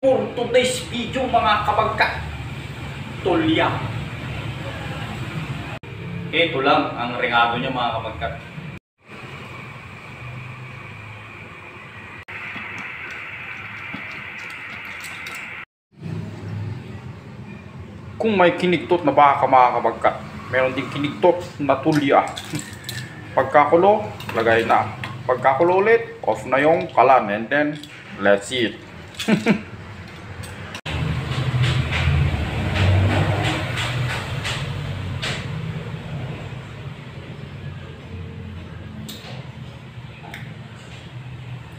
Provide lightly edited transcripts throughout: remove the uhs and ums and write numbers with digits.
For today's video mga kabagka, tulya. Ito lang ang regalo niya mga kabagka. Kung may kinigtot na baka mga kabagka, meron din kinigtot na tulya. Pagkakulo, lagay na. Pagkakulo ulit, off na yung kalan and then let's eat.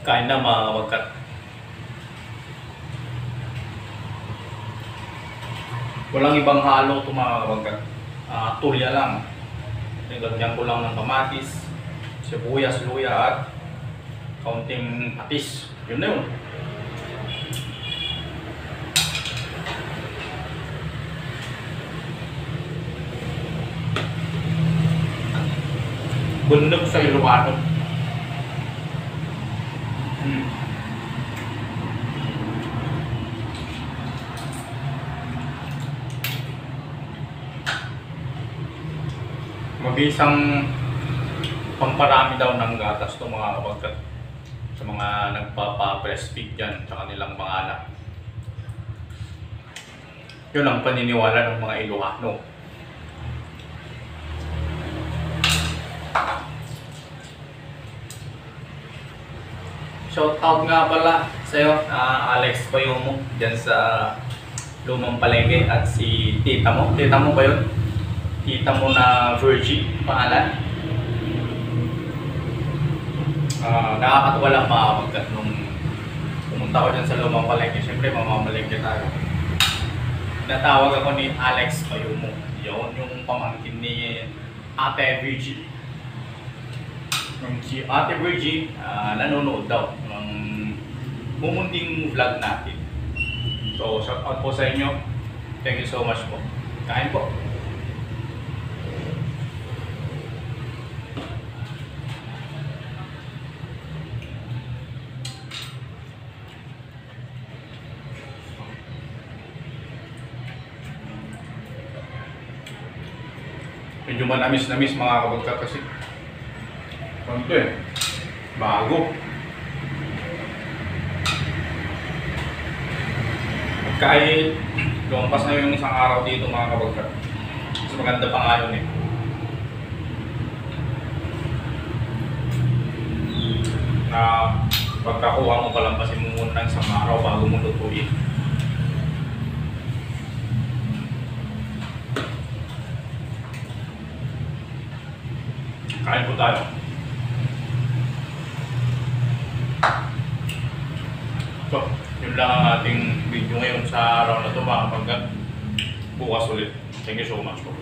Kain na mga kabagkat. Walang ibang halo ito mga kabagkat. Tulya lang. Nilagyan ko lang ng kamatis, sibuyas, luya at kaunting patis. Yun na yun. Bundok sa Ilocano. Mabisang pamparami daw ng gatas to mga kabagkat sa mga nagpapa-breastfeed dyan sa kanilang mga anak. Yun ang paniniwala ng mga Ilocano. Shout out nga pala sa'yo, Alex Payumo dyan sa Lumang Palengke at si tita mo. Tita mo ba yun? Tita mo na Virgie, pangalan. Nakakatuwa lang mga kabagkat nung pumunta ko dyan sa Lumang Palengke. Siyempre mamamalengke tayo. Natawag ako ni Alex Payumo. Yun yung pamangkin ni Ate Virgie. Si Ate Virgie nanonood daw ng mumunding vlog natin. So shout out po sa inyo. Thank you so much po. Kain po. Medyo manamis-namis mga kabagkat kasi ito bago. Kahit lumampas na yung isang araw dito mga kabagkat, mas maganda pa nga yun na pagkakuha mo palampasin mo muna ng isang araw bago mo lutuin. Kain po tayo. So, yun lang ang ating video ngayon sa araw na ito mga kabagkat. Bukas ulit. Thank you so much po.